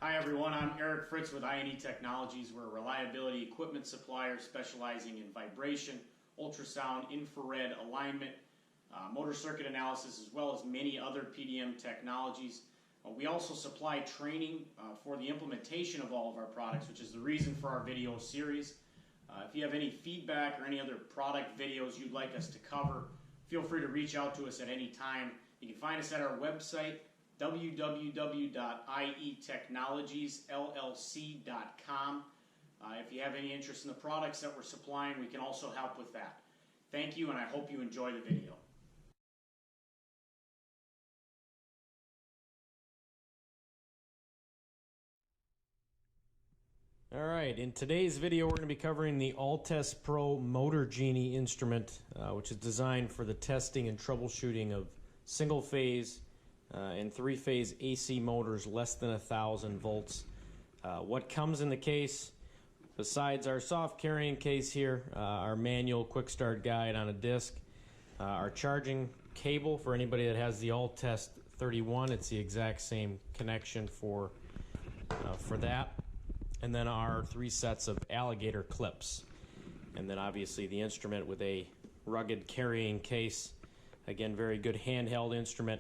Hi everyone, I'm Eric Fritz with I&E Technologies. We're a reliability equipment supplier specializing in vibration, ultrasound, infrared alignment, motor circuit analysis, as well as many other PDM technologies. We also supply training for the implementation of all of our products, which is the reason for our video series. If you have any feedback or any other product videos you'd like us to cover, feel free to reach out to us at any time. You can find us at our website, www.ietechnologiesllc.com. If you have any interest in the products that we're supplying, we can also help with that. Thank you, and I hope you enjoy the video. Alright, in today's video we're going to be covering the All-Test Pro Motor Genie instrument, which is designed for the testing and troubleshooting of single-phase and three-phase AC motors less than 1,000 volts. What comes in the case, besides our soft carrying case here, our manual quick start guide on a disc, our charging cable for anybody that has the All-Test 31, it's the exact same connection for that, and then our 3 sets of alligator clips, and then obviously the instrument with a rugged carrying case. Again, very good handheld instrument.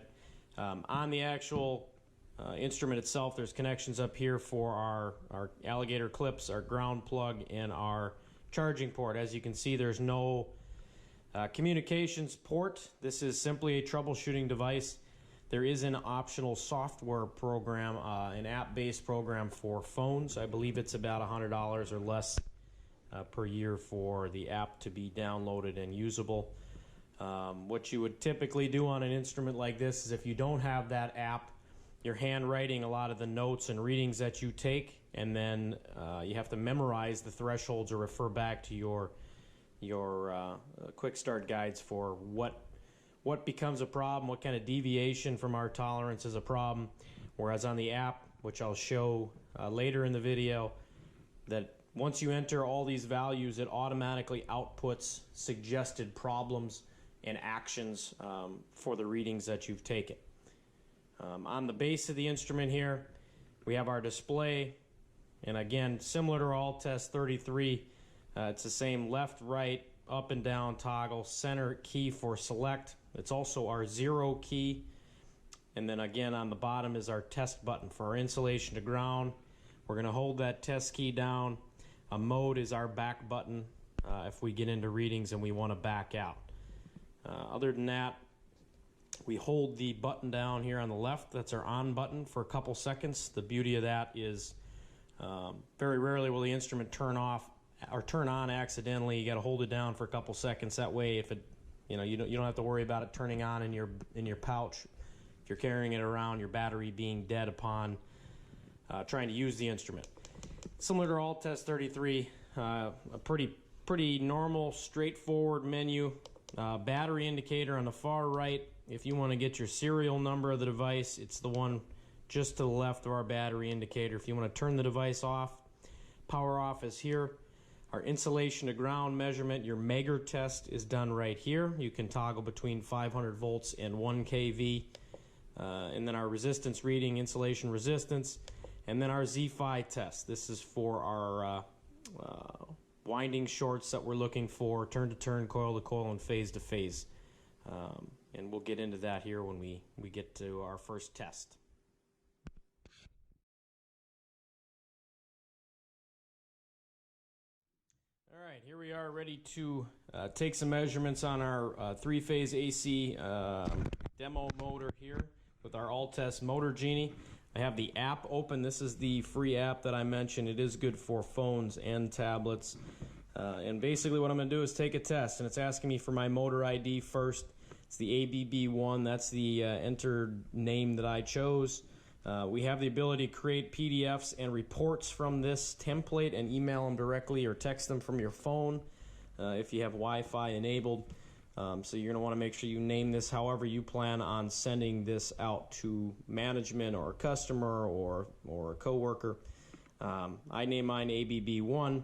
On the actual instrument itself, there's connections up here for our alligator clips, our ground plug, and our charging port. As you can see, there's no communications port. This is simply a troubleshooting device. There is an optional software program, an app-based program for phones. I believe it's about $100 or less per year for the app to be downloaded and usable. What you would typically do on an instrument like this is if you don't have that app, you're handwriting a lot of the notes and readings that you take, and then you have to memorize the thresholds or refer back to your quick start guides for what becomes a problem, what kind of deviation from our tolerance is a problem. Whereas on the app, which I'll show later in the video, that once you enter all these values, it automatically outputs suggested problems and actions for the readings that you've taken. On the base of the instrument here, we have our display, and again, similar to our All-Test 33, it's the same left, right, up and down toggle, center key for select. It's also our 0 key, and then again on the bottom is our test button for our insulation to ground. We're going to hold that test key down. A mode is our back button if we get into readings and we want to back out. Other than that, we hold the button down here on the left. That's our on button for a couple seconds. The beauty of that is very rarely will the instrument turn off or turn on accidentally. You got to hold it down for a couple seconds. That way, if it, you don't have to worry about it turning on in your pouch if you're carrying it around, your battery being dead upon trying to use the instrument. Similar to All-Test 33, a pretty normal, straightforward menu. Battery indicator on the far right. If you want to get your serial number of the device, it's the one just to the left of our battery indicator. If you want to turn the device off, power off is here. Our insulation to ground measurement, your Megger test, is done right here. You can toggle between 500 volts and 1 kV. And then our resistance reading, insulation resistance, and then our Z-Fi test. This is for our winding shorts that we're looking for, turn to turn, coil to coil, and phase to phase. And we'll get into that here when we get to our first test. Alright, here we are ready to take some measurements on our three-phase AC demo motor here with our All-Test Motor Genie. I have the app open. This is the free app that I mentioned. It is good for phones and tablets. And basically what I'm going to do is take a test, and it's asking me for my motor ID first. It's the ABB1. That's the entered name that I chose. We have the ability to create PDFs and reports from this template and email them directly or text them from your phone if you have Wi-Fi enabled. So you're going to want to make sure you name this however you plan on sending this out to management or a customer or a coworker. I name mine ABB1.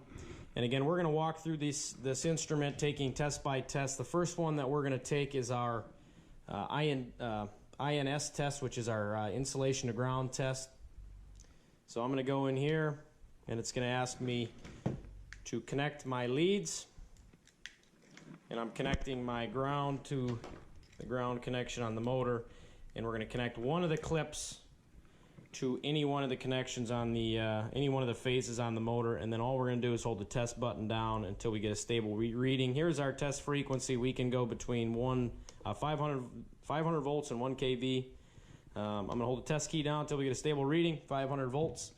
And again, we're going to walk through this instrument, taking test by test. The first one that we're going to take is our INS test, which is our insulation to ground test. So I'm going to go in here, and it's going to ask me to connect my leads. And I'm connecting my ground to the ground connection on the motor. And we're going to connect one of the clips to any one of the connections on the any one of the phases on the motor, and then all we're going to do is hold the test button down until we get a stable reading. Here's our test frequency. We can go between 500 volts and 1 kV. I'm going to hold the test key down until we get a stable reading, 500 volts.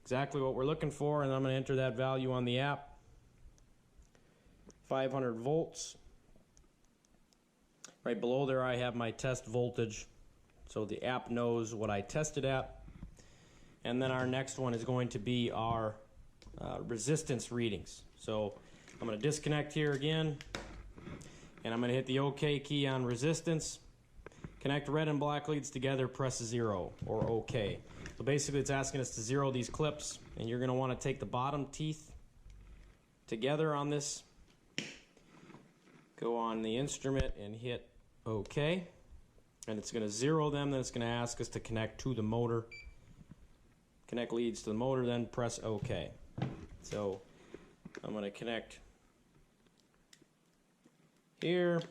Exactly what we're looking for, and I'm going to enter that value on the app. 500 volts. Right below there I have my test voltage, so the app knows what I tested at. And then our next one is going to be our resistance readings. So I'm going to disconnect here again, and I'm going to hit the OK key on resistance. Connect red and black leads together, press 0 or OK. So basically it's asking us to zero these clips, and you're going to want to take the bottom teeth together on this, go on the instrument and hit OK, and it's going to zero them. Then it's going to ask us to connect to the motor. Connect leads to the motor, then press OK. So I'm going to connect here,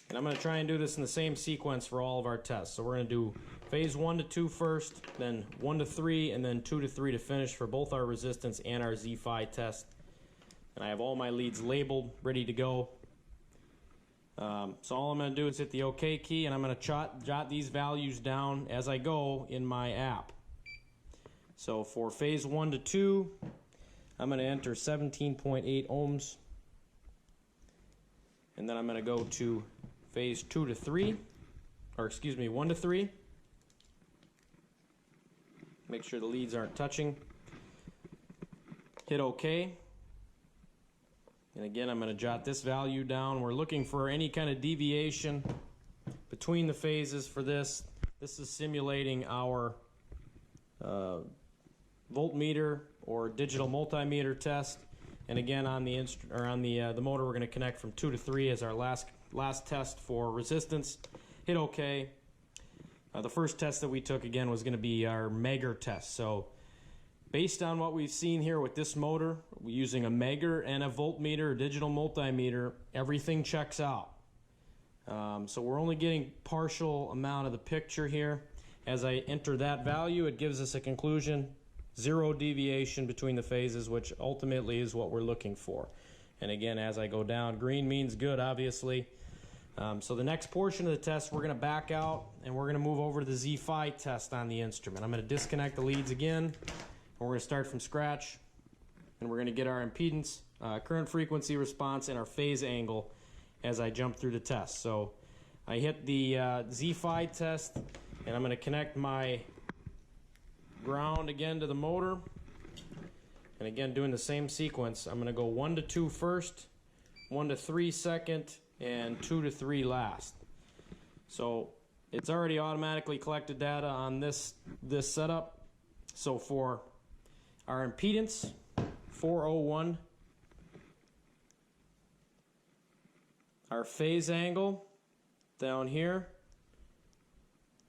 and I'm going to try and do this in the same sequence for all of our tests. So we're going to do phase 1 to 2 first, then 1 to 3, and then 2 to 3 to finish for both our resistance and our Z-Fi test. And I have all my leads labeled, ready to go. So all I'm going to do is hit the OK key, and I'm going to jot these values down as I go in my app. So for phase 1 to 2, I'm going to enter 17.8 ohms. And then I'm going to go to phase 2 to 3, or excuse me, 1 to 3. Make sure the leads aren't touching. Hit OK. And again, I'm going to jot this value down. We're looking for any kind of deviation between the phases for this. This is simulating our voltmeter or digital multimeter test. And again, on the motor, we're going to connect from 2 to 3 as our last test for resistance. Hit OK. The first test that we took again was going to be our Megger test. So based on what we've seen here with this motor, using a Megger and a voltmeter or digital multimeter, everything checks out. So we're only getting partial amount of the picture here. As I enter that value, it gives us a conclusion. 0 deviation between the phases, which ultimately is what we're looking for. And again, as I go down, green means good, obviously. So the next portion of the test, we're going to back out, and we're going to move over to the Z-Fi test on the instrument. I'm going to disconnect the leads again, and we're going to start from scratch, and we're going to get our impedance, current frequency response, and our phase angle as I jump through the test. So I hit the Z-Fi test, and I'm going to connect my ground again to the motor, and again doing the same sequence. I'm going to go 1 to 2 first, 1 to 3 second, and 2 to 3 last. So it's already automatically collected data on this setup. So for our impedance, 401, our phase angle down here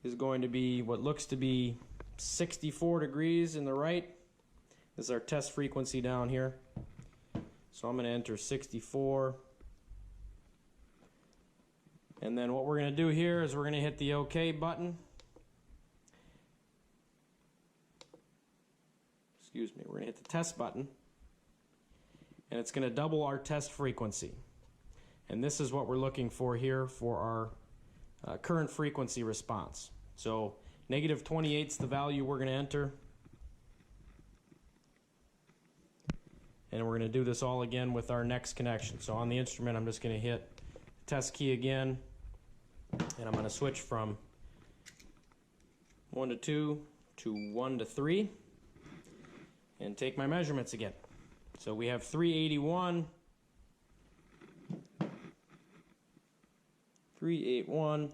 is going to be what looks to be 64 degrees in the right. This is our test frequency down here. So I'm going to enter 64. And then what we're going to do here is we're going to hit the OK button. Excuse me, we're going to hit the test button. And it's going to double our test frequency. And this is what we're looking for here for our current frequency response. So -28 is the value we're going to enter. And we're going to do this all again with our next connection. So on the instrument, I'm just going to hit the test key again. And I'm going to switch from 1 to 2 to 1 to 3. And take my measurements again. So we have 381. 381.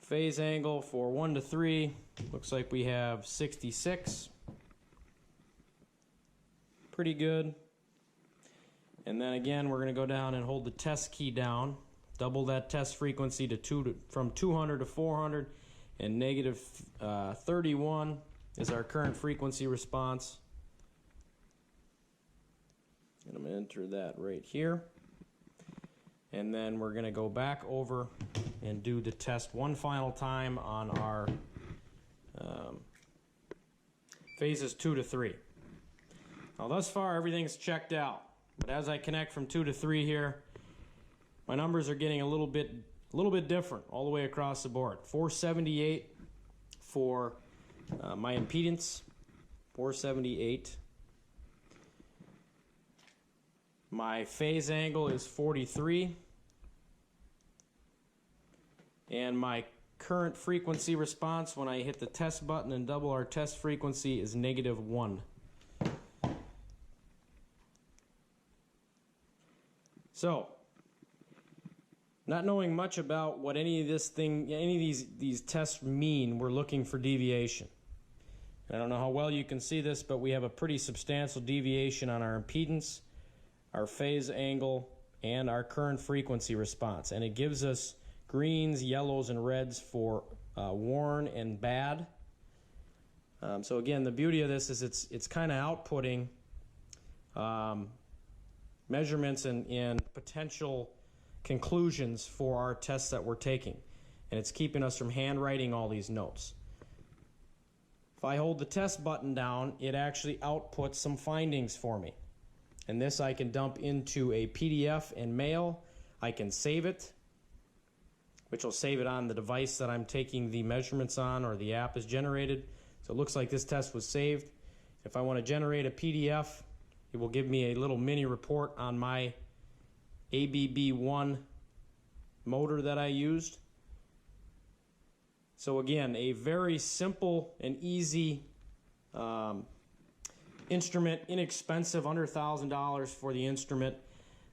Phase angle for 1 to 3 looks like we have 66. pretty good. And then again, we're going to go down and hold the test key down. Double that test frequency from 200 to 400, and negative 31 is our current frequency response. And I'm going to enter that right here. And then we're going to go back over and do the test one final time on our phases 2 to 3. Now thus far everything's checked out, but as I connect from 2 to 3 here, my numbers are getting a little bit different all the way across the board. 478 for my impedance, 478. My phase angle is 43, and my current frequency response when I hit the test button and double our test frequency is -1. So, not knowing much about what any of these tests mean, we're looking for deviation. I don't know how well you can see this, but we have a pretty substantial deviation on our impedance, our phase angle, and our current frequency response. And it gives us greens, yellows, and reds for worn and bad. So again, the beauty of this is it's kind of outputting measurements and potential conclusions for our tests that we're taking. And it's keeping us from handwriting all these notes. If I hold the test button down, it actually outputs some findings for me. And this I can dump into a PDF and mail. I can save it, which will save it on the device that I'm taking the measurements on, or the app is generated. So it looks like this test was saved. If I want to generate a PDF, it will give me a little mini report on my ABB1 motor that I used. So again, a very simple and easy instrument, inexpensive, under $1,000 for the instrument,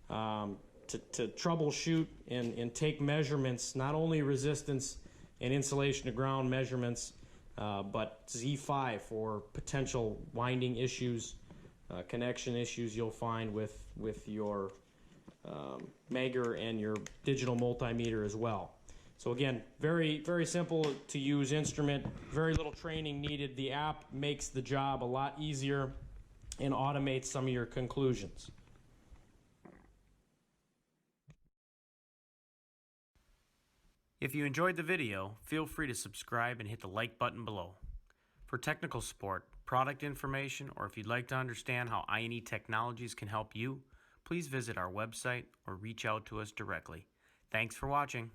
to troubleshoot and take measurements, not only resistance and insulation to ground measurements, but Z5 for potential winding issues, connection issues you'll find with your Megger and your digital multimeter as well. So again, very, very simple to use instrument, very little training needed. The app makes the job a lot easier and automates some of your conclusions. If you enjoyed the video, feel free to subscribe and hit the like button below. For technical support, product information, or if you'd like to understand how I&E Technologies can help you, please visit our website or reach out to us directly. Thanks for watching.